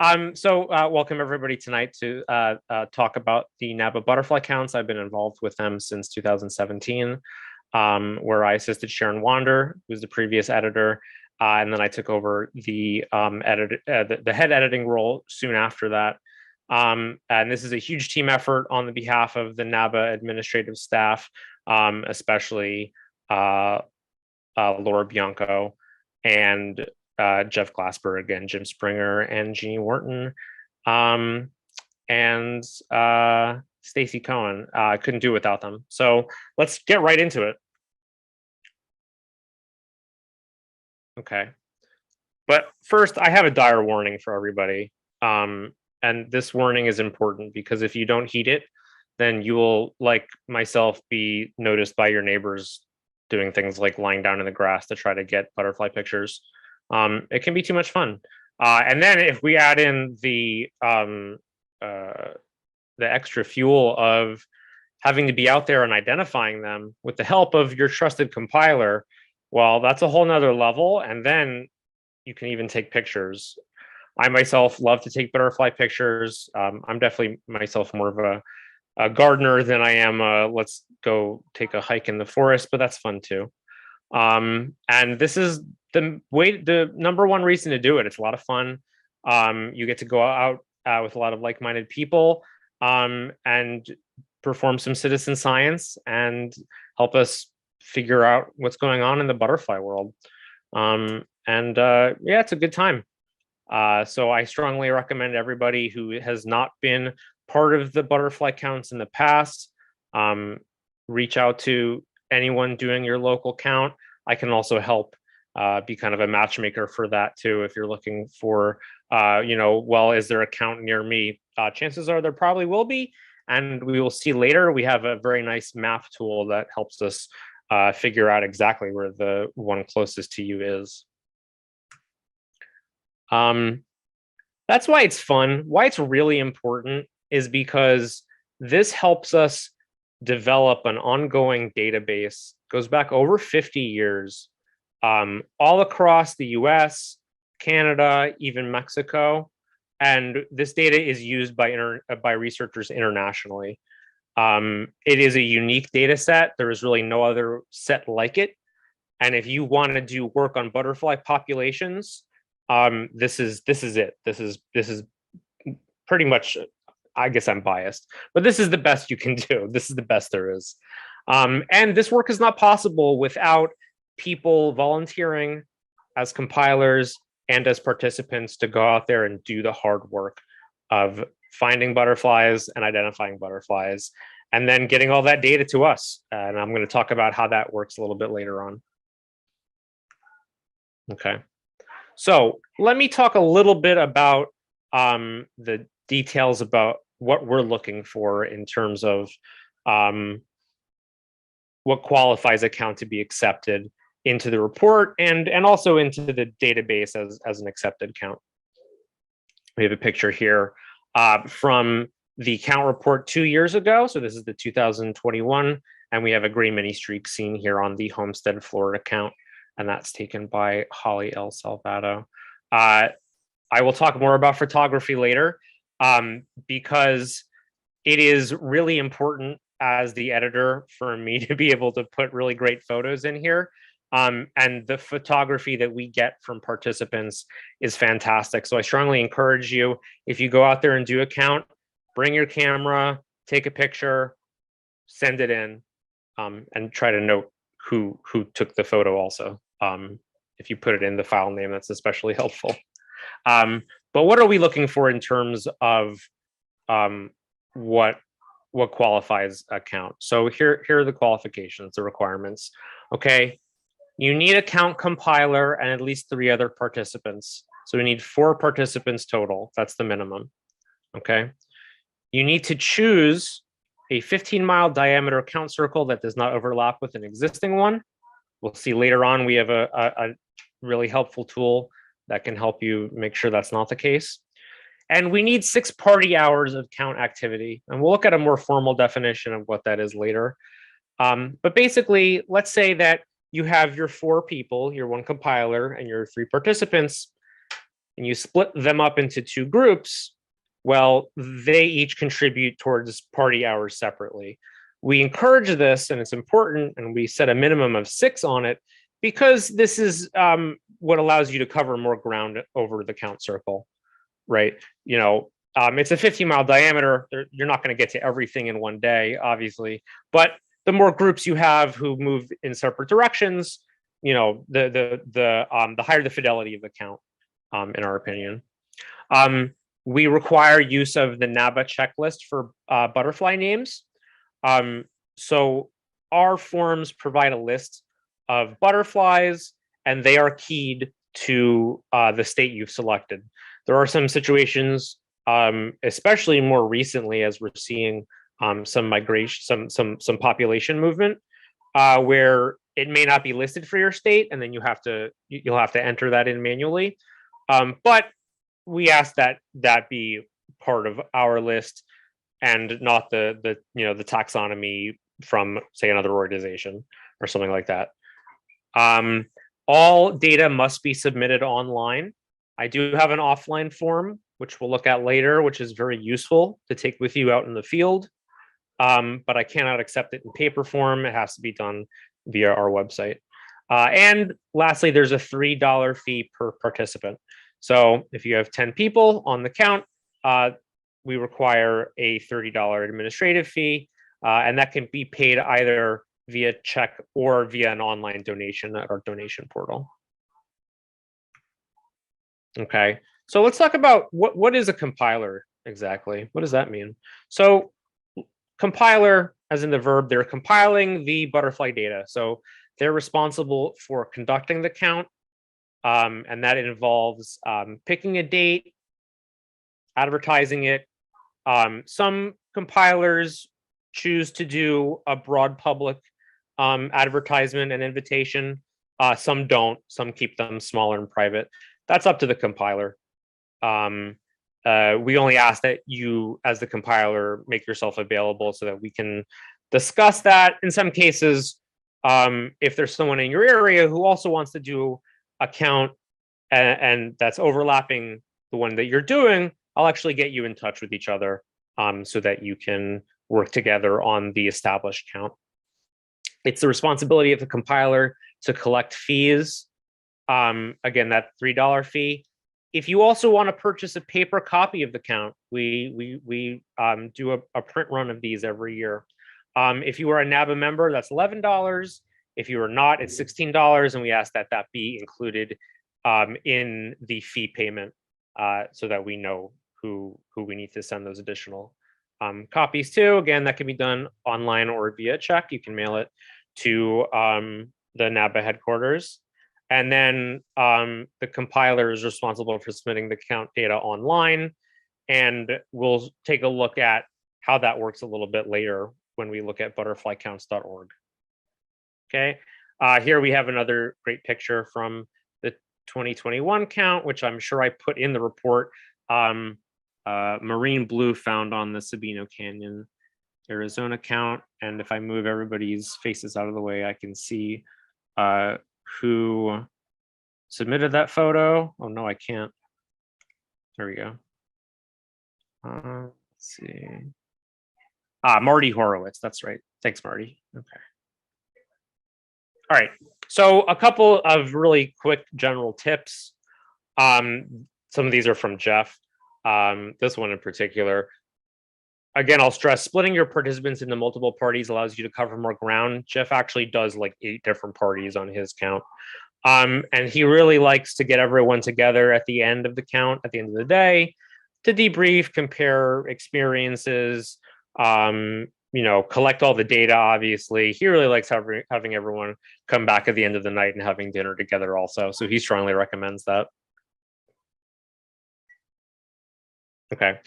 Welcome everybody tonight to talk about the NABA butterfly counts. I've been involved with them since 2017, where I assisted Sharon Wander, who's the previous editor, and then I took over the head editing role soon after that. And this is a huge team effort on the behalf of the NABA administrative staff, especially Laura Bianco and Jeff Glasper again, Jim Springer, and Jeannie Wharton, and Stacy Cohen. I couldn't do without them. So let's get right into it. Okay. But first, I have a dire warning for everybody. And this warning is important because if you don't heed it, then you will, like myself, be noticed by your neighbors doing things like lying down in the grass to try to get butterfly pictures. It can be too much fun. And then if we add in the extra fuel of having to be out there and identifying them with the help of your trusted compiler, well, that's a whole nother level. And then you can even take pictures. I myself love to take butterfly pictures. I'm definitely myself more of a gardener than I am let's go take a hike in the forest, but that's fun too. And this is the number one reason to do it. It's a lot of fun. You get to go out with a lot of like-minded people and perform some citizen science and help us figure out what's going on in the butterfly world. Yeah, it's a good time. So I strongly recommend everybody who has not been part of the butterfly counts in the past, reach out to anyone doing your local count. I can also help be kind of a matchmaker for that too. If you're looking for, well, is there a count near me? Chances are there probably will be. And we will see later. We have a very nice map tool that helps us figure out exactly where the one closest to you is. That's why it's fun. Why it's really important is because this helps us develop an ongoing database, goes back over 50 years, all across the US, Canada, even Mexico. And this data is used by researchers internationally. It is a unique data set. There is really no other set like it. And if you want to do work on butterfly populations, this is it. This is pretty much, I guess I'm biased, but this is the best you can do. This is the best there is. And this work is not possible without people volunteering as compilers and as participants to go out there and do the hard work of finding butterflies and identifying butterflies, and then getting all that data to us. And I'm going to talk about how that works a little bit later on. Okay. So let me talk a little bit about the details about what we're looking for in terms of what qualifies a count to be accepted into the report and also into the database as an accepted count. We have a picture here from the count report 2 years ago. So this is the 2021, and we have a gray mini streak seen here on the Homestead, Florida count, and that's taken by Holly L. Salvato. I will talk more about photography later because it is really important as the editor for me to be able to put really great photos in here. And the photography that we get from participants is fantastic. So I strongly encourage you, if you go out there and do a count, bring your camera, take a picture, send it in, and try to note who took the photo also. If you put it in the file name, that's especially helpful. But what are we looking for in terms of what qualifies a count? So here are the qualifications, the requirements. Okay. You need a count compiler and at least 3 other participants. So we need 4 participants total. That's the minimum. Okay. You need to choose a 15-mile diameter count circle that does not overlap with an existing one. We'll see later on, we have a really helpful tool that can help you make sure that's not the case. And we need 6 party hours of count activity. And we'll look at a more formal definition of what that is later. But basically, let's say that you have your 4 people, your 1 compiler, and your 3 participants. and you split them up into two groups, well, they each contribute towards party hours separately. We encourage this, and it's important, and we set a minimum of 6 on it because this is what allows you to cover more ground over the count circle, right? It's a 15-mile diameter. You're not going to get to everything in one day, obviously, but the more groups you have who move in separate directions, the higher the fidelity of the count, in our opinion. We require use of the NABA checklist for butterfly names. So our forms provide a list of butterflies, and they are keyed to the state you've selected. There are some situations, especially more recently, as we're seeing some migration, some population movement, where it may not be listed for your state, and then you'll have to enter that in manually. But we ask that be part of our list and not the taxonomy from, say, another organization or something like that. All data must be submitted online. I do have an offline form, which we'll look at later, which is very useful to take with you out in the field. But I cannot accept it in paper form. It has to be done via our website. And lastly, there's a $3 fee per participant. So if you have 10 people on the count, we require a $30 administrative fee, and that can be paid either via check or via an online donation at our donation portal. Okay, so let's talk about what is a compiler exactly. What does that mean? So compiler, as in the verb, they're compiling the butterfly data. So they're responsible for conducting the count, and that involves picking a date, advertising it. Some compilers choose to do a broad public advertisement and invitation. Some don't. Some keep them smaller and private. That's up to the compiler. We only ask that you, as the compiler, make yourself available so that we can discuss that. In some cases, if there's someone in your area who also wants to do a count and that's overlapping the one that you're doing, I'll actually get you in touch with each other so that you can work together on the established count. It's the responsibility of the compiler to collect fees. Again, that $3 fee. If you also want to purchase a paper copy of the count, we do a print run of these every year. If you are a NABA member, that's $11. If you are not, it's $16, and we ask that be included in the fee payment so that we know who we need to send those additional copies to. Again, that can be done online or via check. You can mail it to the NABA headquarters. And then the compiler is responsible for submitting the count data online. And we'll take a look at how that works a little bit later when we look at butterflycounts.org. Okay, here we have another great picture from the 2021 count, which I'm sure I put in the report. Marine blue found on the Sabino Canyon, Arizona count. And if I move everybody's faces out of the way, I can see who submitted that photo. Oh no, I can't. There we go. Let's see. Marty Horowitz, that's right. Thanks, Marty. Okay. All right, so a couple of really quick general tips. Some of these are from Jeff. This one in particular. Again, I'll stress, splitting your participants into multiple parties allows you to cover more ground. Jeff actually does like 8 different parties on his count. And he really likes to get everyone together at the end of the count, at the end of the day, to debrief, compare experiences, collect all the data, obviously. He really likes having everyone come back at the end of the night and having dinner together also. So he strongly recommends that. Okay.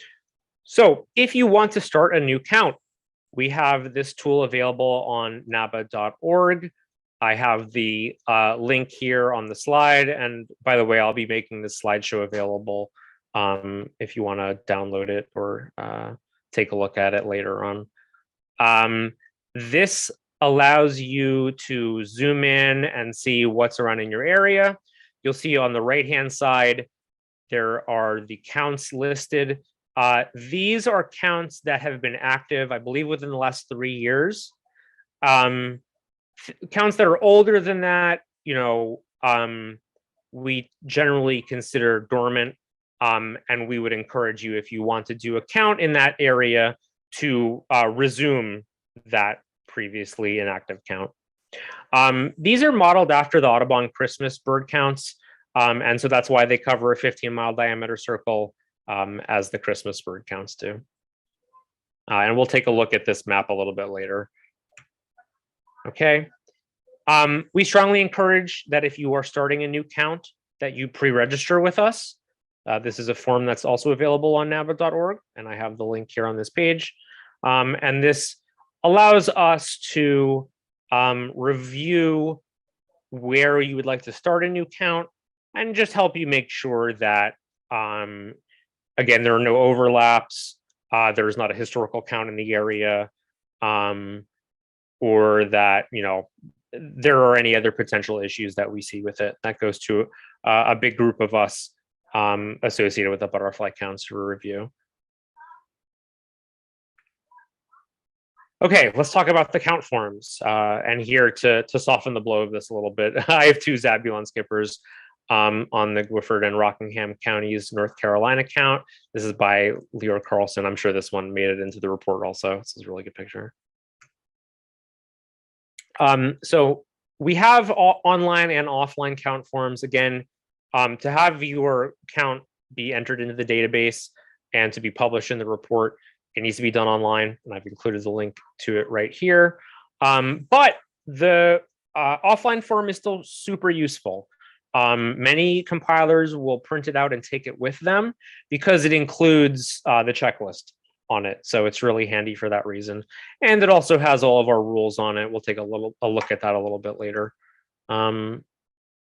So if you want to start a new count, we have this tool available on naba.org. I have the link here on the slide. And by the way, I'll be making this slideshow available if you want to download it or take a look at it later on. This allows you to zoom in and see what's around in your area. You'll see on the right-hand side, there are the counts listed. These are counts that have been active, I believe, within the last 3 years. Counts that are older than that, we generally consider dormant, and we would encourage you, if you want to do a count in that area, to resume that previously inactive count. These are modeled after the Audubon Christmas bird counts, and so that's why they cover a 15-mile diameter circle, as the Christmas bird counts do. And we'll take a look at this map a little bit later. Okay. We strongly encourage that if you are starting a new count, that you pre-register with us. This is a form that's also available on NABA.org, and I have the link here on this page. And this allows us to review where you would like to start a new count and just help you make sure that, again, there are no overlaps, there's not a historical count in the area, or that, there are any other potential issues that we see with it. That goes to a big group of us associated with the butterfly counts for review. Okay, let's talk about the count forms. And here to soften the blow of this a little bit, I have 2 Zabulon skippers on the Guilford and Rockingham counties, North Carolina count. This is by Leor Carlson. I'm sure this one made it into the report also. This is a really good picture. So we have online and offline count forms. Again, to have your count be entered into the database and to be published in the report, it needs to be done online, and I've included the link to it right here. But the offline form is still super useful. Many compilers will print it out and take it with them because it includes the checklist on it. So it's really handy for that reason. And it also has all of our rules on it. We'll take a look at that a little bit later.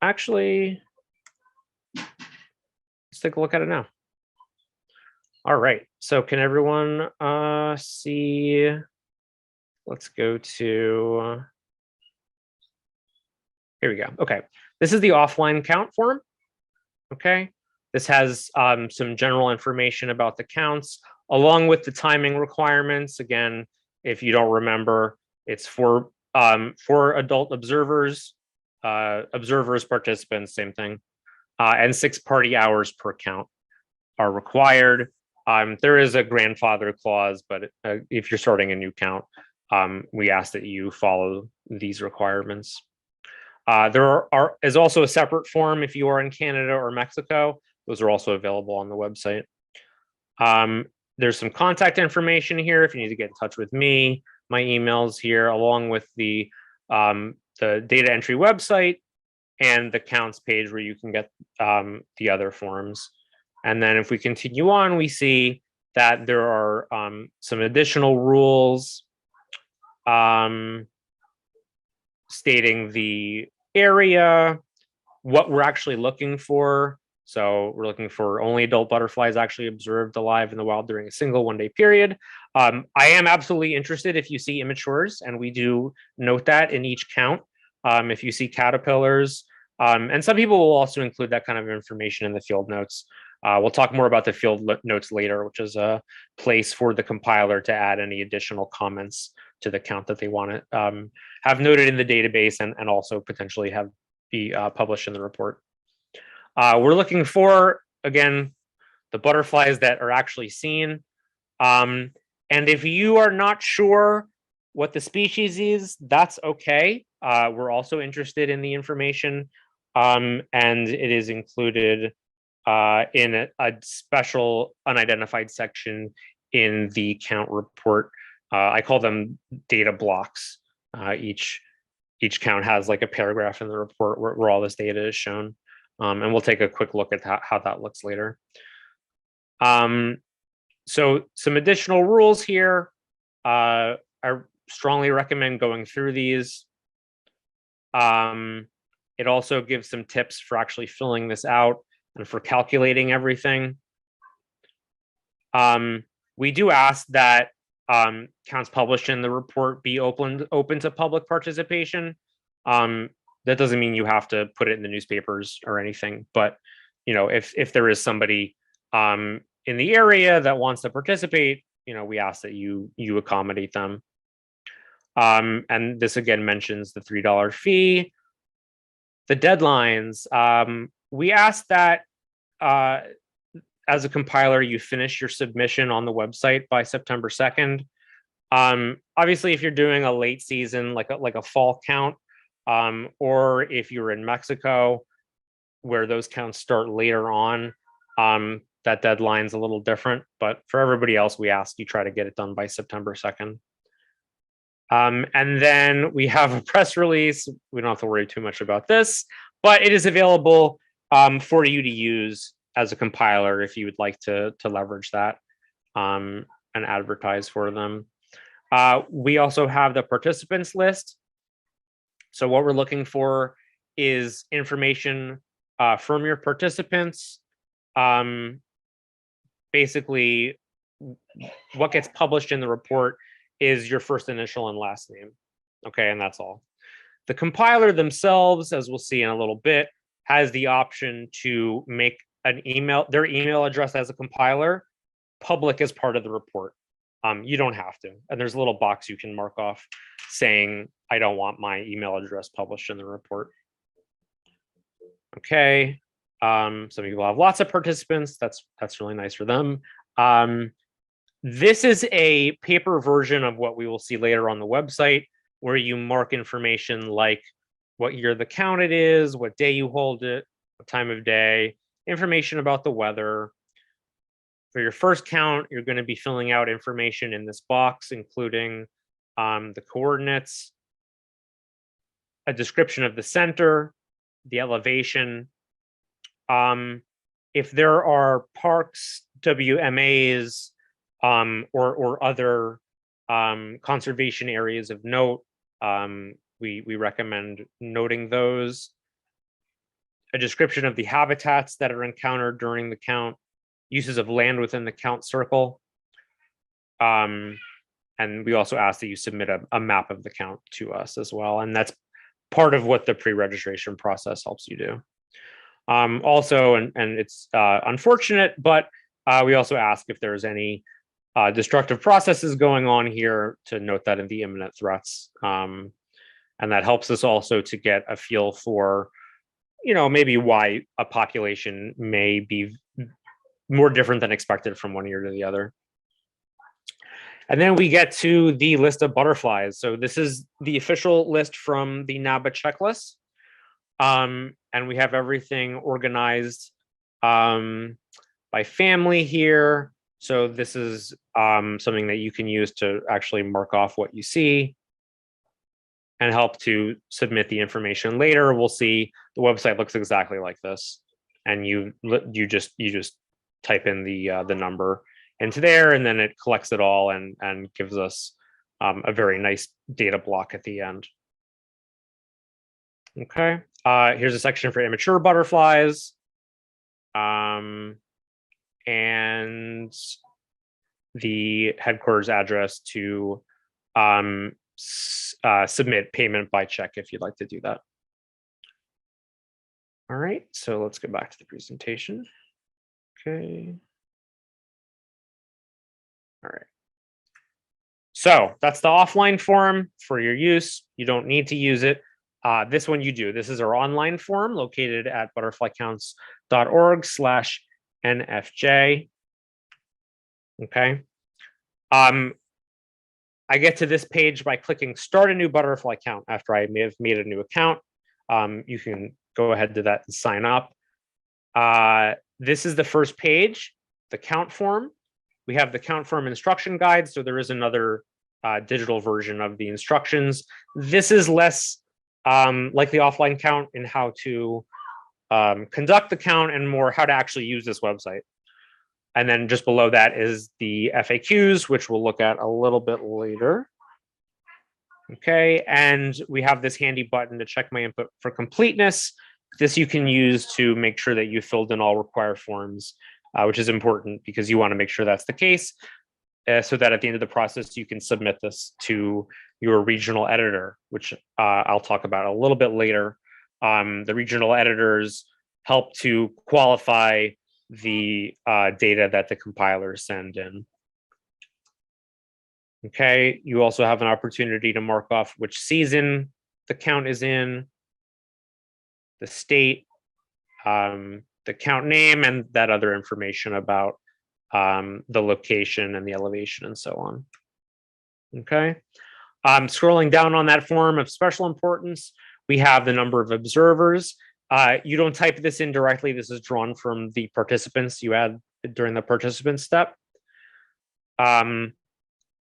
Actually, let's take a look at it now. All right, so can everyone see? Let's go to, here we go. Okay, this is the offline count form. Okay, this has some general information about the counts, along with the timing requirements. Again, if you don't remember, it's for adult observers, participants, same thing, and 6 party hours per count are required. There is a grandfather clause, but if you're starting a new count, we ask that you follow these requirements. There is also a separate form if you are in Canada or Mexico. Those are also available on the website. There's some contact information here if you need to get in touch with me. My email's here, along with the data entry website and the counts page where you can get the other forms. And then if we continue on, we see that there are some additional rules stating the area, what we're actually looking for. So we're looking for only adult butterflies actually observed alive in the wild during a single 1-day period. I am absolutely interested if you see immatures, and we do note that in each count. If you see caterpillars, and some people will also include that kind of information in the field notes. We'll talk more about the field notes later, which is a place for the compiler to add any additional comments to the count that they want to have noted in the database and also potentially have be published in the report. We're looking for, again, the butterflies that are actually seen. And if you are not sure what the species is, that's okay. We're also interested in the information, and it is included in a special unidentified section in the count report. I call them data blocks. Each count has like a paragraph in the report where all this data is shown. And we'll take a quick look at how that looks later. So some additional rules here. I strongly recommend going through these. It also gives some tips for actually filling this out and for calculating everything. We do ask that counts published in the report be open to public participation. That doesn't mean you have to put it in the newspapers or anything, but if there is somebody in the area that wants to participate, we ask that you accommodate them. And this again mentions the $3 fee. The deadlines, we ask that as a compiler, you finish your submission on the website by September 2nd. Obviously, if you're doing a late season, like a fall count, or if you're in Mexico, where those counts start later on, that deadline's a little different. But for everybody else, we ask you try to get it done by September 2nd. And then we have a press release. We don't have to worry too much about this, but it is available for you to use as a compiler if you would like to leverage that and advertise for them. We also have the participants list. So what we're looking for is information from your participants. Basically, what gets published in the report is your first initial and last name. Okay, and that's all. The compiler themselves, as we'll see in a little bit, has the option to make their email address as a compiler public as part of the report. You don't have to. And there's a little box you can mark off saying, I don't want my email address published in the report. Okay. Some people have lots of participants. That's really nice for them. This is a paper version of what we will see later on the website, where you mark information like what year the count it is, what day you hold it, what time of day, information about the weather. For your first count, you're going to be filling out information in this box, including the coordinates, a description of the center, the elevation. If there are parks, WMAs, or other conservation areas of note, we recommend noting those. A description of the habitats that are encountered during the count, uses of land within the count circle. And we also ask that you submit a map of the count to us as well. And that's part of what the pre-registration process helps you do. Also, and it's unfortunate, but we also ask if there's any destructive processes going on here, to note that in the imminent threats. And that helps us also to get a feel for, maybe why a population may be more different than expected from one year to the other. And then we get to the list of butterflies. So this is the official list from the NABA checklist. And we have everything organized by family here. So this is something that you can use to actually mark off what you see and help to submit the information later. We'll see the website looks exactly like this, and you just type in the number into there, and then it collects it all and gives us a very nice data block at the end. Okay, here's a section for immature butterflies. And the headquarters address to submit payment by check if you'd like to do that. All right, so let's go back to the presentation. Okay. All right. So that's the offline form for your use. You don't need to use it. This one you do. This is our online form located at butterflycounts.org/NFJ. Okay. I get to this page by clicking Start a New Butterfly Count after I may have made a new account. You can go ahead to that and sign up. This is the first page, the count form. We have the count form instruction guide, so there is another digital version of the instructions. This is less like the offline count in how to conduct the count and more how to actually use this website. And then just below that is the FAQs, which we'll look at a little bit later. Okay, and we have this handy button to check my input for completeness. This you can use to make sure that you filled in all required forms, which is important because you want to make sure that's the case, so that at the end of the process, you can submit this to your regional editor, which I'll talk about a little bit later. The regional editors help to qualify the data that the compilers send in. Okay, you also have an opportunity to mark off which season the count is in, the state, the count name, and that other information about the location and the elevation and so on. Okay, scrolling down on that form of special importance, we have the number of observers. You don't type this in directly. This is drawn from the participants you add during the participant step.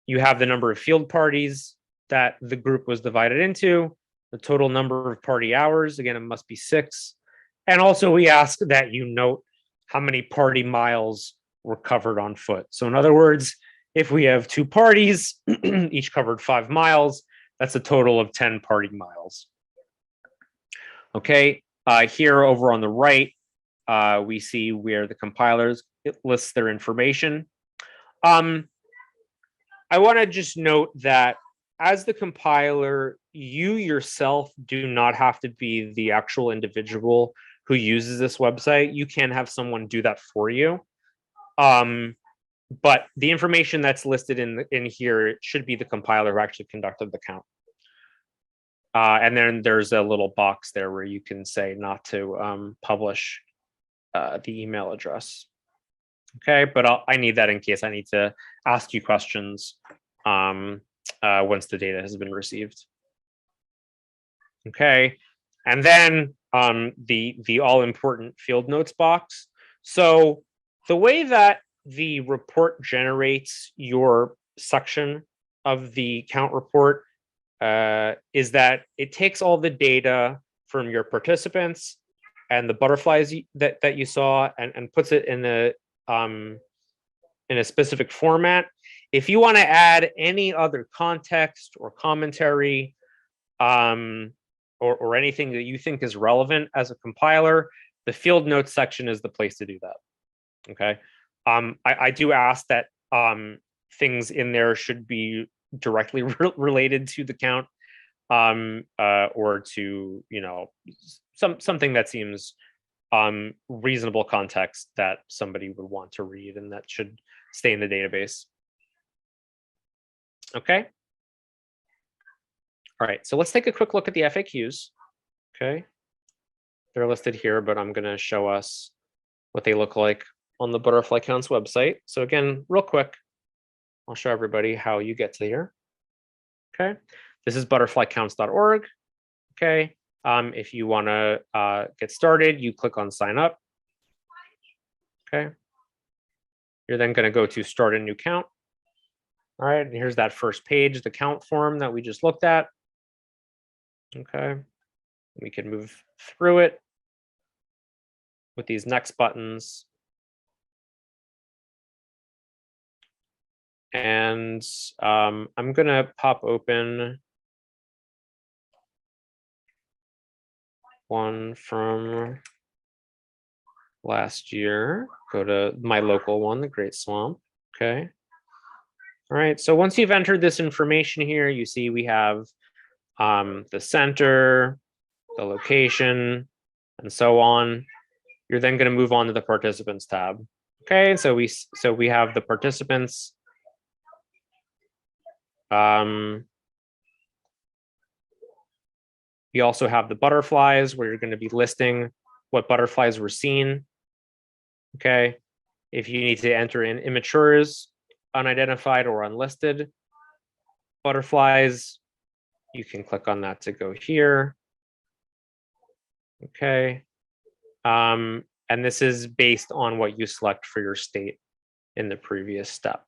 You have the number of field parties that the group was divided into, the total number of party hours. Again, it must be 6. And also we ask that you note how many party miles were covered on foot. So in other words, if we have 2 parties, each covered 5 miles, that's a total of 10 party miles. Okay, here over on the right, we see where the compilers lists their information. I want to just note that as the compiler, you yourself do not have to be the actual individual who uses this website. You can have someone do that for you. But the information that's listed in here, it should be the compiler who actually conducted the count. And then there's a little box there where you can say not to publish the email address. Okay, but I need that in case I need to ask you questions once the data has been received. Okay, and then the all-important field notes box. So the way that the report generates your section of the count report is that it takes all the data from your participants and the butterflies that you saw and puts it in a specific format. If you want to add any other context or commentary or anything that you think is relevant as a compiler, the field notes section is the place to do that. Okay. I do ask that things in there should be directly related to the count or to, you know, something that seems reasonable context that somebody would want to read and that should stay in the database. Okay. All right, so let's take a quick look at the FAQs. Okay. They're listed here, but I'm going to show us what they look like on the Butterfly Counts website. So again, real quick, I'll show everybody how you get to here. Okay. This is butterflycounts.org. Okay. If you want to get started, you click on sign up. Okay. You're then going to go to start a new count. All right, and here's that first page, the count form that we just looked at. Okay, we can move through it with these next buttons. And I'm gonna pop open one from last year, go to my local one, the Great Swamp. Okay. All right, so once you've entered this information here, you see we have the center, the location, and so on. You're then going to move on to the participants tab. Okay, so we have the participants. You also have the butterflies where you're going to be listing what butterflies were seen. Okay, if you need to enter in immatures, unidentified or unlisted butterflies, you can click on that to go here. Okay. And this is based on what you select for your state in the previous step.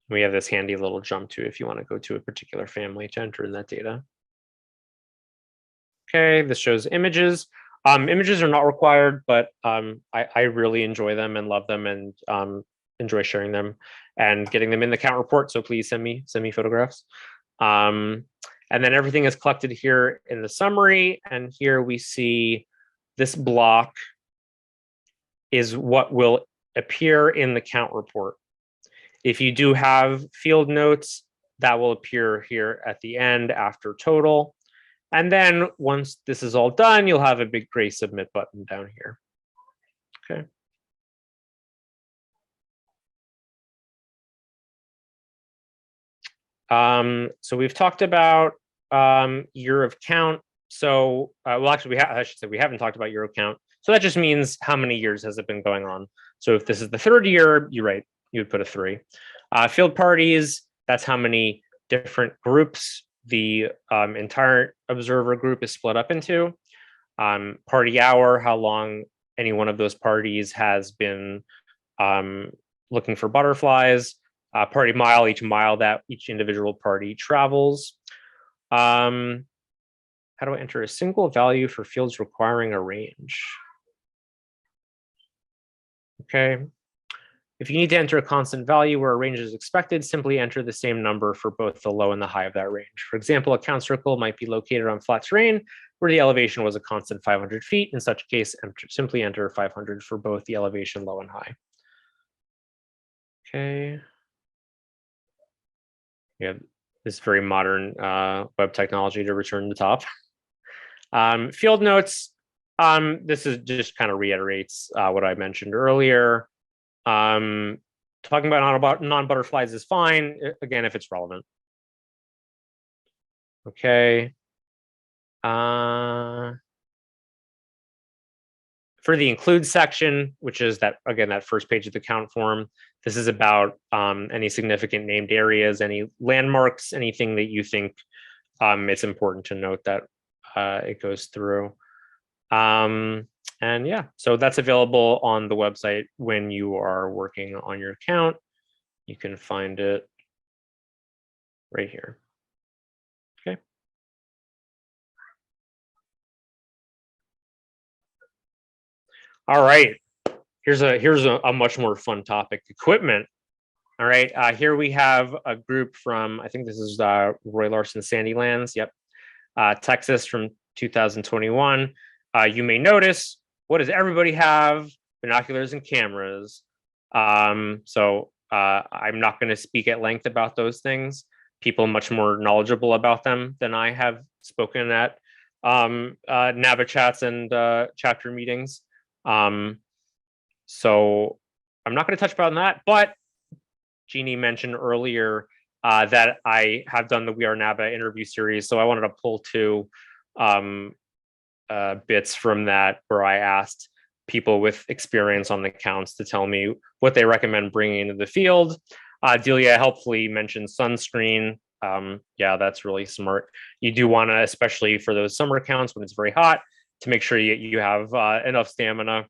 We have this handy little jump to if you want to go to a particular family to enter in that data. Okay, this shows images. Images are not required, but I really enjoy them and love them and enjoy sharing them and getting them in the count report. So please send me photographs. And then everything is collected here in the summary. And here we see this block is what will appear in the count report. If you do have field notes, that will appear here at the end after total. And then once this is all done, you'll have a big gray submit button down here. Okay. So we've talked about year of count. So, well, actually, I should say we haven't talked about year of count. So that just means how many years has it been going on. So if this is the third year, you're right, you would put a 3. Field parties, that's how many different groups the entire observer group is split up into. Party hour, how long any one of those parties has been looking for butterflies. Party mile, each mile that each individual party travels. How do I enter a single value for fields requiring a range? Okay. If you need to enter a constant value where a range is expected, simply enter the same number for both the low and the high of that range. For example, a count circle might be located on flat terrain where the elevation was a constant 500 feet. In such a case, simply enter 500 for both the elevation low and high. Okay. Yeah, this very modern web technology to return to the top. Field notes. This is just kind of reiterates what I mentioned earlier. Talking about non-butterflies is fine, again, if it's relevant. Okay. For the include section, which is that, again, that first page of the count form, this is about any significant named areas, any landmarks, anything that you think it's important to note that it goes through. And yeah, so that's available on the website when you are working on your account. You can find it right here. Okay. All right. Here's a much more fun topic: equipment. All right. Here we have a group from, I think this is Roy Larson Sandylands. Yep. Texas from 2021. You may notice, what does everybody have? Binoculars and cameras. So I'm not going to speak at length about those things. People much more knowledgeable about them than I have spoken at NABA chats and chapter meetings. So I'm not going to touch upon that, but Jeannie mentioned earlier that I have done the We Are NABA interview series. So I wanted to pull 2 bits from that where I asked people with experience on the counts to tell me what they recommend bringing into the field. Delia helpfully mentioned sunscreen. Yeah, that's really smart. You do want to, especially for those summer counts when it's very hot, to make sure you have enough stamina.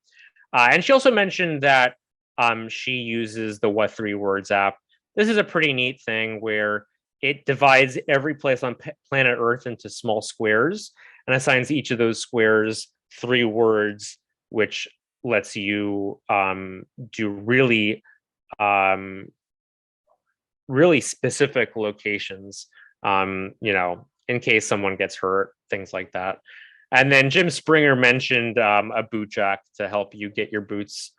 And she also mentioned that she uses the What 3 Words app. This is a pretty neat thing where it divides every place on planet Earth into small squares and assigns each of those squares 3 words, which lets you do really specific locations, in case someone gets hurt, things like that. And then Jim Springer mentioned a boot jack to help you get your boots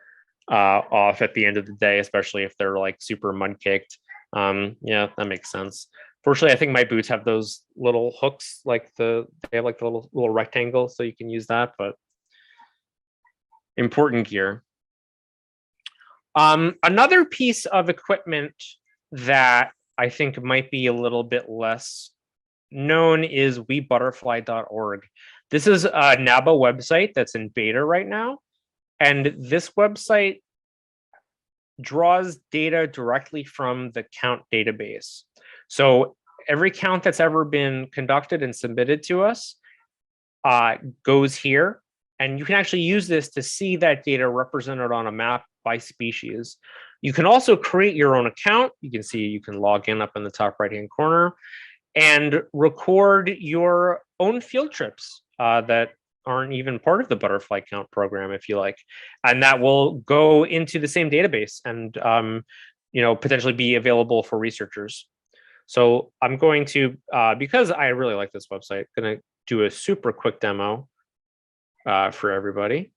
off at the end of the day, especially if they're like super mud caked. Yeah, that makes sense. Fortunately, I think my boots have those little hooks, they have like the little rectangle, so you can use that. But important gear. Another piece of equipment that I think might be a little bit less known is webutterfly.org. This is a NABA website that's in beta right now. And this website draws data directly from the count database. So every count that's ever been conducted and submitted to us goes here. And you can actually use this to see that data represented on a map by species. You can also create your own account. You can see you can log in up in the top right-hand corner and record your own field trips that aren't even part of the butterfly count program, if you like. And that will go into the same database and potentially be available for researchers. So I'm going to, because I really like this website, going to do a super quick demo for everybody.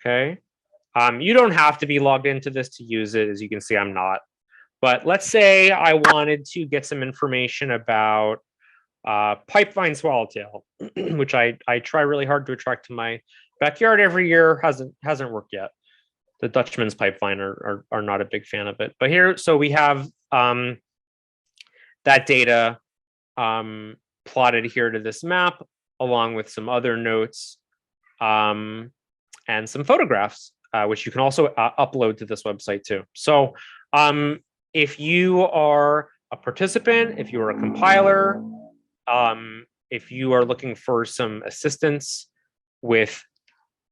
Okay. You don't have to be logged into this to use it. As you can see, I'm not. But let's say I wanted to get some information about pipevine swallowtail, which I try really hard to attract to my backyard every year. Hasn't worked yet. the Dutchman's pipeline are not a big fan of it. But here, so we have that data plotted here to this map, along with some other notes and some photographs, which you can also upload to this website too. So if you are a participant, if you are a compiler, if you are looking for some assistance with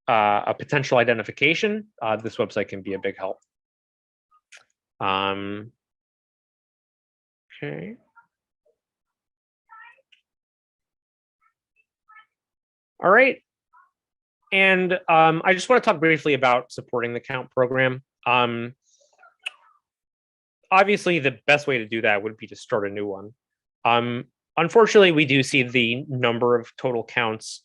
a potential identification, this website can be a big help. Okay. All right. And I just want to talk briefly about supporting the count program. Obviously, the best way to do that would be to start a new one. Unfortunately, we do see the number of total counts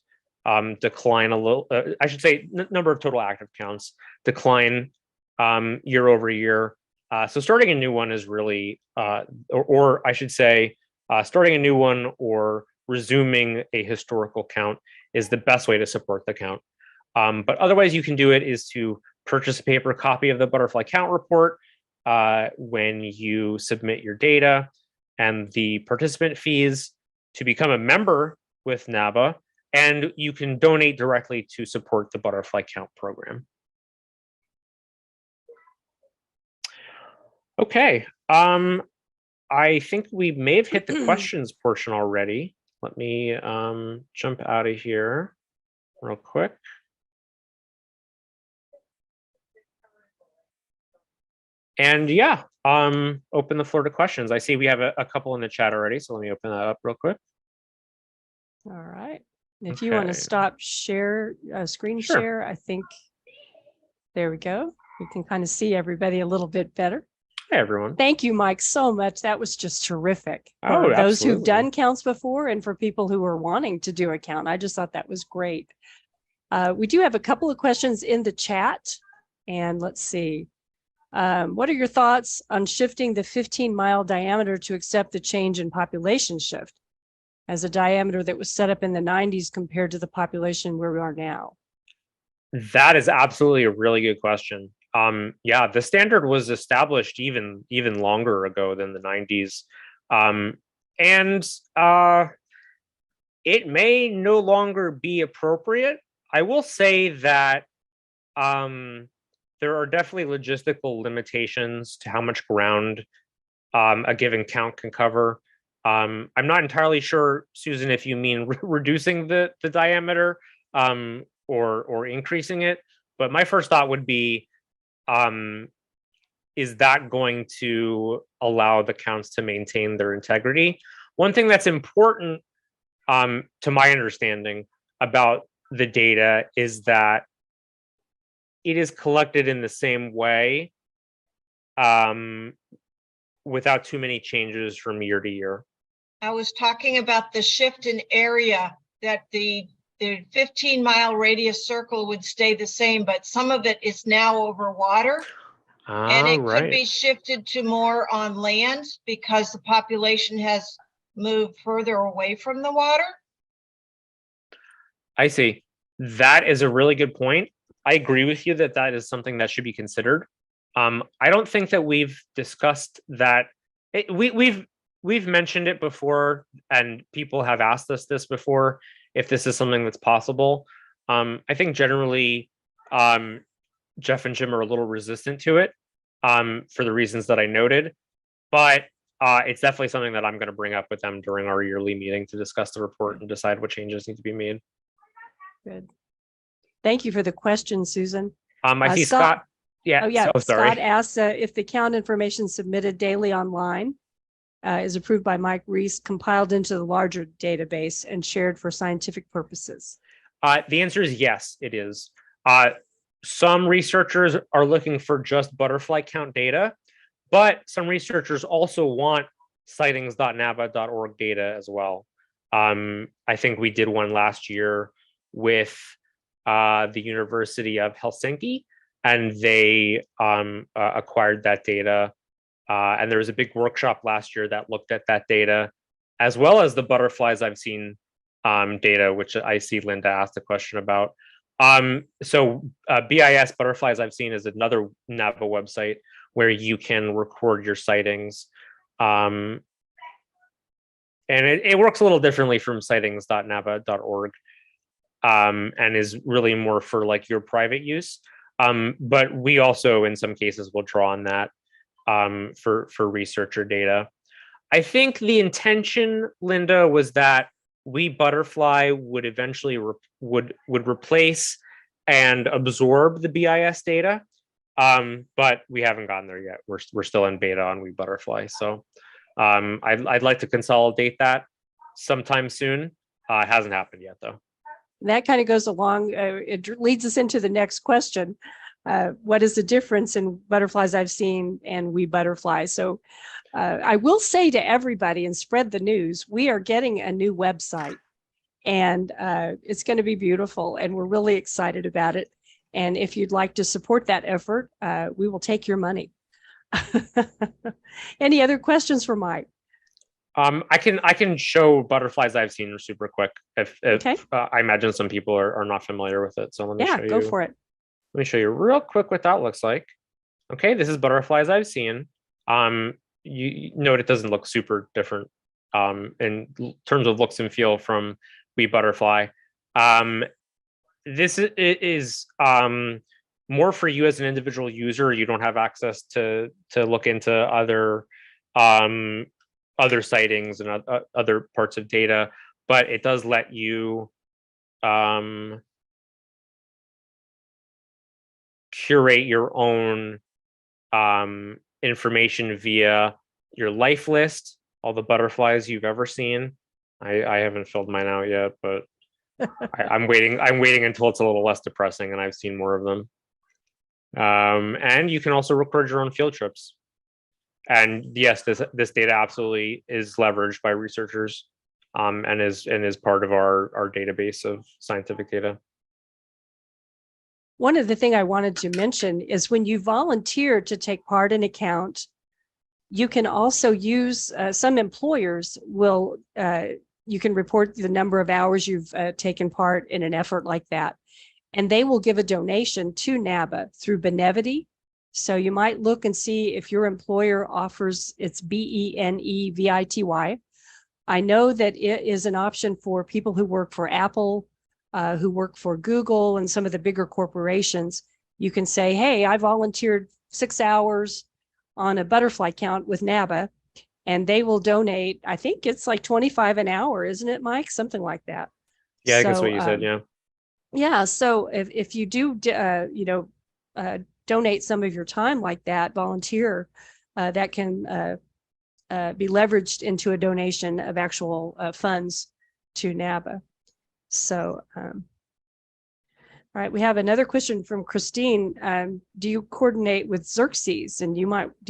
decline a little. I should say number of total active counts decline year over year. So starting a new one is really, or I should say, starting a new one or resuming a historical count is the best way to support the count. But otherwise, you can do it is to purchase a paper copy of the butterfly count report when you submit your data, and the participant fees to become a member with NABA, and you can donate directly to support the butterfly count program. Okay, I think we may have hit the questions portion already. Let me jump out of here real quick. And yeah, open the floor to questions. I see we have a couple in the chat already, so let me open that up real quick. All right. If you want to stop share, screen share, I think, there we go. We can kind of see everybody a little bit better. Hey, everyone. Thank you, Mike, so much. That was just terrific. Oh, for those absolutely. who've done counts before and for people who are wanting to do a count. I just thought that was great. We do have a couple of questions in the chat, and let's see. What are your thoughts on shifting the 15-mile diameter to accept the change in population shift as a diameter that was set up in the 90s compared to the population where we are now? That is absolutely a really good question. Yeah, the standard was established even longer ago than the 90s. And it may no longer be appropriate. I will say that there are definitely logistical limitations to how much ground a given count can cover. I'm not entirely sure, Susan, if you mean reducing the diameter or increasing it, but my first thought would be, is that going to allow the counts to maintain their integrity? One thing that's important, to my understanding, about the data is that it is collected in the same way without too many changes from year to year. I was talking about the shift in area, that the 15-mile radius circle would stay the same, but some of it is now over water. And it could be shifted to more on land because the population has moved further away from the water. I see. That is a really good point. I agree with you that that is something that should be considered. I don't think that we've discussed that. We've mentioned it before, and people have asked us this before, if this is something that's possible. I think generally, Jeff and Jim are a little resistant to it for the reasons that I noted, but it's definitely something that I'm going to bring up with them during our yearly meeting to discuss the report and decide what changes need to be made. Good. Thank you for the question, Susan. I see Scott. Yeah. Oh, yeah. So, sorry. Scott asks if the count information submitted daily online is approved by Mike Reese, compiled into the larger database and shared for scientific purposes. The answer is yes, it is. Some researchers are looking for just butterfly count data, but some researchers also want sightings.naba.org data as well. I think we did one last year with the University of Helsinki, and they acquired that data. And there was a big workshop last year that looked at that data, as well as the butterflies I've seen data, which I see Linda asked a question about. So BIS Butterflies I've Seen is another NABA website where you can record your sightings. And it works a little differently from sightings.naba.org, and is really more for like your private use. But we also, in some cases, will draw on that for researcher data. I think the intention, Linda, was that We Butterfly would eventually would replace and absorb the BIS data, but we haven't gotten there yet. We're still in beta on We Butterfly, so I'd like to consolidate that sometime soon. It hasn't happened yet, though. That kind of goes along. It leads us into the next question. What is the difference in Butterflies I've Seen and We Butterfly? So I will say to everybody and spread the news, we are getting a new website, and it's going to be beautiful, and we're really excited about it. And if you'd like to support that effort, we will take your money. Any other questions for Mike? I can show Butterflies I've Seen super quick. If Okay. I imagine some people are not familiar with it, so let me show you. Go for it. Let me show you real quick what that looks like. Okay, this is Butterflies I've Seen. You note it doesn't look super different in terms of looks and feel from We Butterfly. This is more for you as an individual user. You don't have access to look into other sightings and other parts of data, but it does let you curate your own information via your life list, all the butterflies you've ever seen. I haven't filled mine out yet, but I'm waiting until it's a little less depressing and I've seen more of them. And you can also record your own field trips. And yes, this data absolutely is leveraged by researchers, and is part of our database of scientific data. One of the things I wanted to mention is when you volunteer to take part in a count, you can also use, some employers will, you can report the number of hours you've taken part in an effort like that, and they will give a donation to NABA through Benevity. So you might look and see if your employer offers, it's BENEVITY. I know that it is an option for people who work for Apple, who work for Google and some of the bigger corporations. You can say, hey, I volunteered 6 hours on a butterfly count with NABA, and they will donate, I think it's like $25 an hour, isn't it, Mike? Something like that. Yeah, I guess what you said, yeah. Yeah, so if you do, donate some of your time like that, volunteer, that can be leveraged into a donation of actual funds to NABA. So, all right, we have another question from Christine. Do you coordinate with Xerxes? And do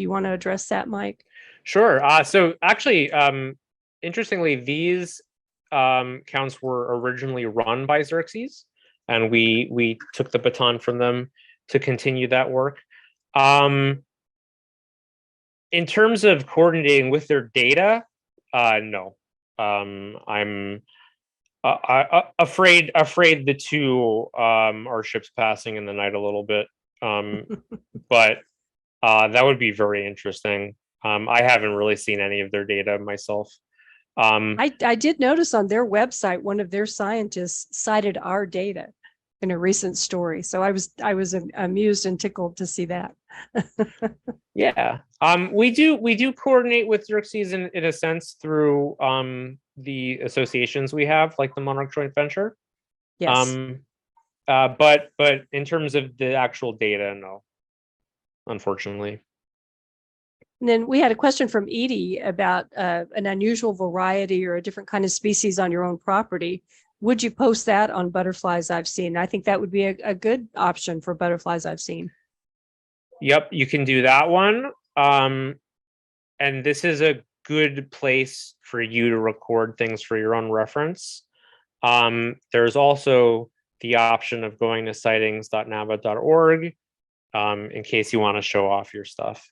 you want to address that, Mike? Sure. So actually, interestingly, these counts were originally run by Xerxes, and we took the baton from them to continue that work. In terms of coordinating with their data, no. I'm afraid the two are ships passing in the night a little bit, but that would be very interesting. I haven't really seen any of their data myself. I did notice on their website, one of their scientists cited our data in a recent story. So I was amused and tickled to see that. Yeah. We do coordinate with Xerxes in a sense through the associations we have, like the Monarch Joint Venture. Yes. But in terms of the actual data, no, unfortunately. And then we had a question from Edie about an unusual variety or a different kind of species on your own property. Would you post that on Butterflies I've Seen? I think that would be a good option for Butterflies I've Seen. Yep, you can do that one. And this is a good place for you to record things for your own reference. There's also the option of going to sightings.naba.org in case you want to show off your stuff.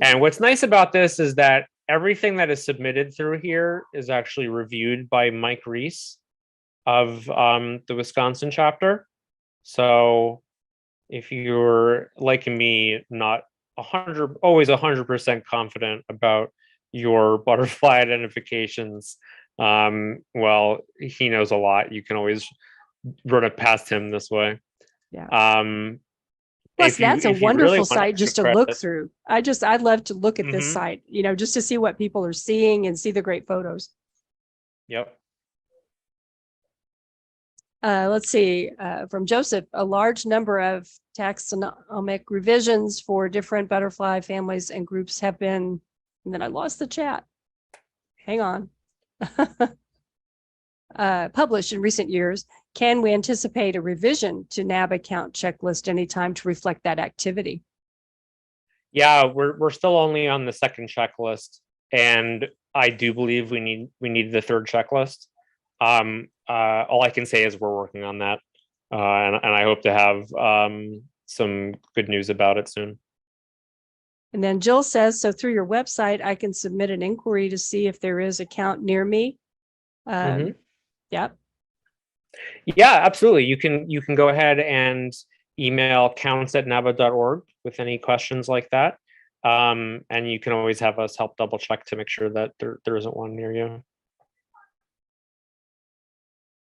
And what's nice about this is that everything that is submitted through here is actually reviewed by Mike Reese of the Wisconsin chapter. So if you're like me, not always 100% confident about your butterfly identifications, well, he knows a lot. You can always run it past him this way. Yeah. Um, Plus, that's a if you really wonderful want site extra just to look credit, through. I'd love to look at this mhm, site, just to see what people are seeing and see the great photos. yep. Let's see, from Joseph, a large number of taxonomic revisions for different butterfly families and groups have been, and then I lost the chat. Hang on. Published in recent years. Can we anticipate a revision to NABA count checklist anytime to reflect that activity? Yeah, we're still only on the second checklist, and I do believe we need the third checklist. All I can say is we're working on that, and I hope to have some good news about it soon. And then Jill says, so through your website, I can submit an inquiry to see if there is a count near me. Yep. Yeah, absolutely. You can go ahead and email counts@naba.org with any questions like that. And you can always have us help double check to make sure that there isn't one near you.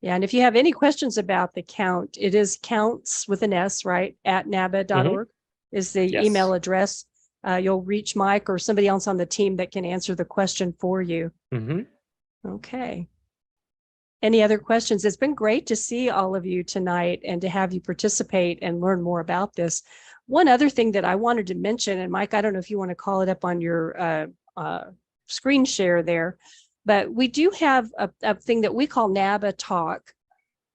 Yeah, and if you have any questions about the count, it is counts with an S, right? @naba.org is the Yes. email address. You'll reach Mike or somebody else on the team that can answer the question for you. Okay. Any other questions? It's been great to see all of you tonight and to have you participate and learn more about this. One other thing that I wanted to mention, and Mike, I don't know if you want to call it up on your screen share there, but we do have a thing that we call NABA Talk.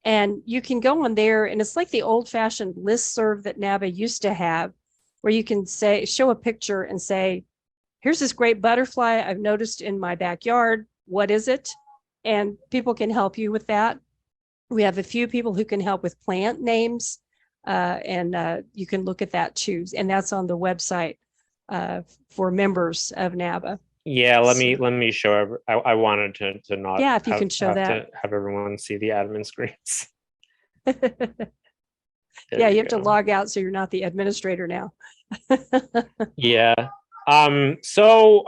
And you can go on there, and it's like the old-fashioned listserv that NABA used to have, where you can show a picture and say, here's this great butterfly I've noticed in my backyard. What is it? And people can help you with that. We have a few people who can help with plant names, and you can look at that too. And that's on the website for members of NABA. Yeah, let me show. I wanted to not. Yeah, if you can show that. To have everyone see the admin screens. Yeah, you have to log out so you're not the administrator now. Yeah. So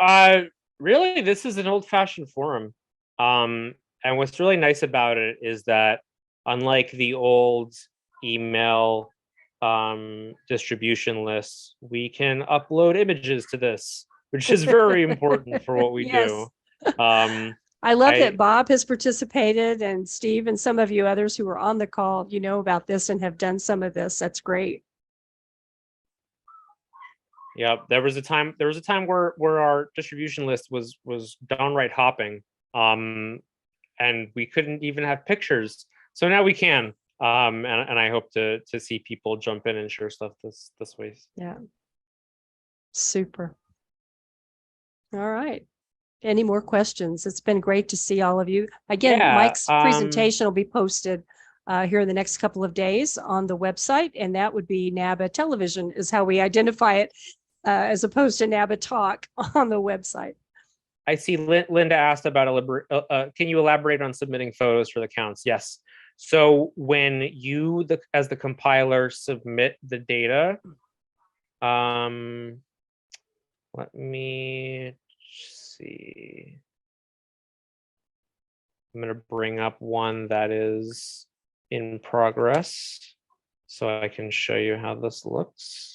really, this is an old-fashioned forum. And what's really nice about it is that unlike the old email distribution lists, we can upload images to this, which is very important for what we do. I love that Bob has participated, and Steve and some of you others who are on the call, you know about this and have done some of this. That's great. Yeah, there was a time where our distribution list was downright hopping. And we couldn't even have pictures. So now we can. And I hope to see people jump in and share stuff this way. Yeah. Super. All right. Any more questions? It's been great to see all of you. Again, Mike's presentation will be posted here in the next couple of days on the website, and that would be NABA Television is how we identify it, as opposed to NABA Talk on the website. I see Linda asked about can you elaborate on submitting photos for the counts? Yes. So when you, as the compiler, submit the data, let me see. I'm going to bring up one that is in progress so I can show you how this looks.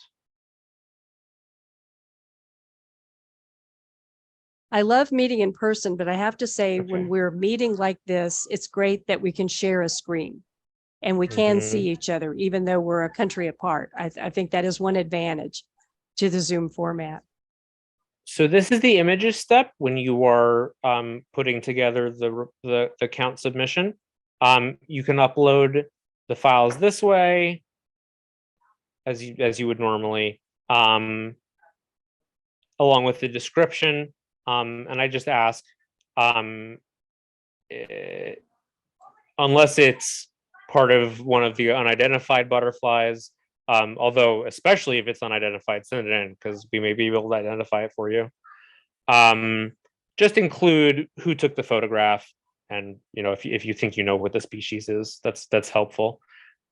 I love meeting in person, but I have to say, when we're meeting like this, it's great that we can share a screen and we can see each other, even though we're a country apart. I think that is one advantage to the Zoom format. So this is the images step when you are putting together the count submission. You can upload the files this way, as you would normally, along with the description. And I just ask, unless it's part of one of the unidentified butterflies, although especially if it's unidentified, send it in because we may be able to identify it for you. Just include who took the photograph, and if you think you know what the species is, that's helpful.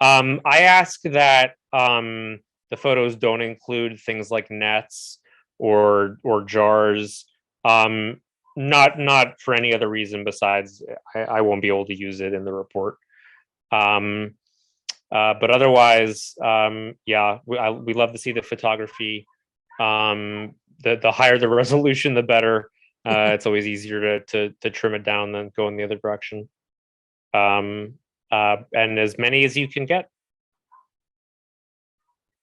I ask that the photos don't include things like nets or jars. Not for any other reason besides I won't be able to use it in the report. But otherwise, yeah, we love to see the photography. The higher the resolution, the better. It's always easier to trim it down than go in the other direction. And as many as you can get.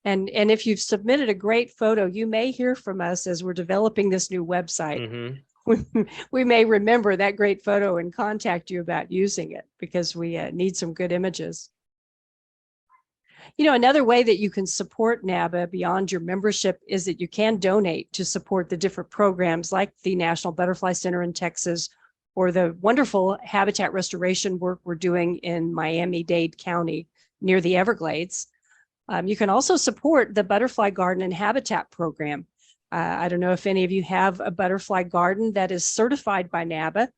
And if you've submitted a great photo, you may hear from us as we're developing this new website. Mm-hmm. We may remember that great photo and contact you about using it because we need some good images. You know, another way that you can support NABA beyond your membership is that you can donate to support the different programs like the National Butterfly Center in Texas or the wonderful habitat restoration work we're doing in Miami-Dade County near the Everglades. You can also support the Butterfly Garden and Habitat Program. I don't know if any of you have a butterfly garden that is certified by NABA.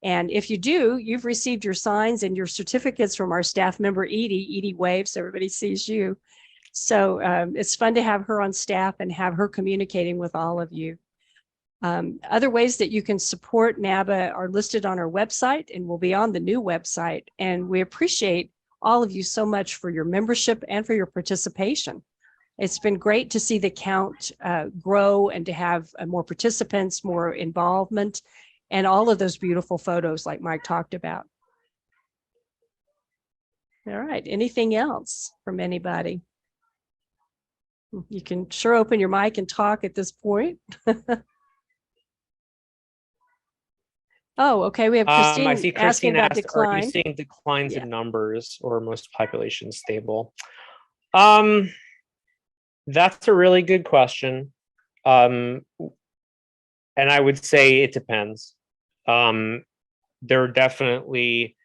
And if you do, you've received your signs and your certificates from our staff member, Edie. Edie waves, so everybody sees you. So it's fun to have her on staff and have her communicating with all of you. Other ways that you can support NABA are listed on our website and will be on the new website. And we appreciate all of you so much for your membership and for your participation. It's been great to see the count grow and to have more participants, more involvement, and all of those beautiful photos like Mike talked about. All right, anything else from anybody? You can sure open your mic and talk at this point. Oh, okay. We have Christine, I see Christine asking about asked, decline. are you seeing declines in numbers or most populations stable? That's a really good question. And I would say it depends. There are definitely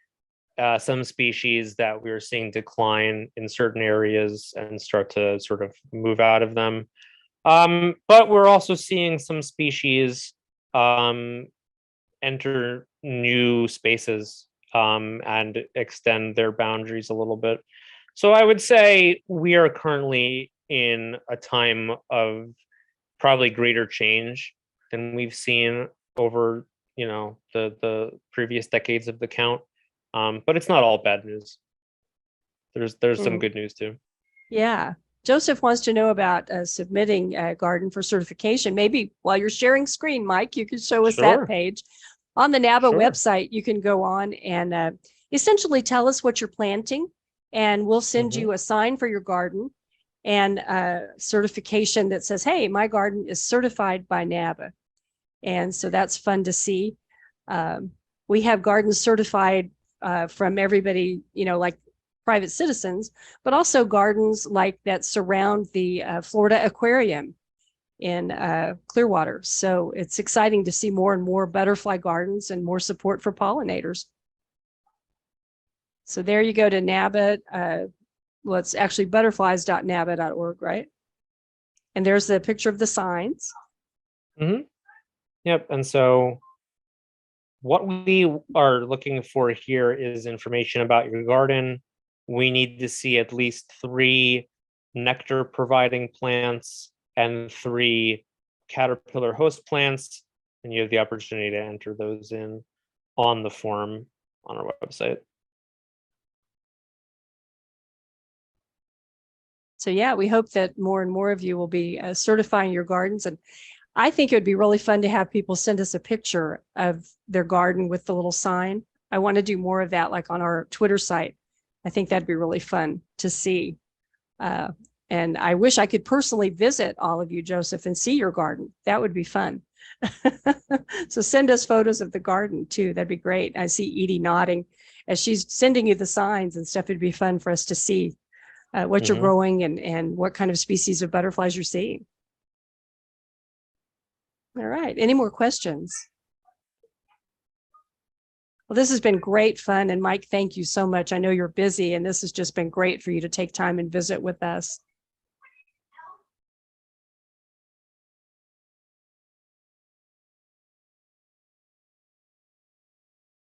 some species that we're seeing decline in certain areas and start to sort of move out of them. But we're also seeing some species enter new spaces and extend their boundaries a little bit. So I would say we are currently in a time of probably greater change than we've seen over, you know, the previous decades of the count. But it's not all bad news. There's some good news too. Yeah. Joseph wants to know about submitting a garden for certification. Maybe while you're sharing screen, Mike, you can show us that page. On the NABA website, you can go on and essentially tell us what you're planting, and we'll send you a sign for your garden and a certification that says, hey, my garden is certified by NABA. And so that's fun to see. We have gardens certified from everybody, you know, like private citizens, but also gardens like that surround the Florida Aquarium in Clearwater. So it's exciting to see more and more butterfly gardens and more support for pollinators. So there you go to NABA. Well, it's actually butterflies.naba.org, right? And there's the picture of the signs. Yep. And so what we are looking for here is information about your garden. We need to see at least 3 nectar providing plants and 3 caterpillar host plants. And you have the opportunity to enter those in on the form on our website. So yeah, we hope that more and more of you will be certifying your gardens. And I think it would be really fun to have people send us a picture of their garden with the little sign. I want to do more of that, like on our Twitter site. I think that'd be really fun to see. And I wish I could personally visit all of you, Joseph, and see your garden. That would be fun. So send us photos of the garden too. That'd be great. I see Edie nodding as she's sending you the signs and stuff. It'd be fun for us to see what you're growing and what kind of species of butterflies you're seeing. All right. Any more questions? Well, this has been great fun. And Mike, thank you so much. I know you're busy and this has just been great for you to take time and visit with us.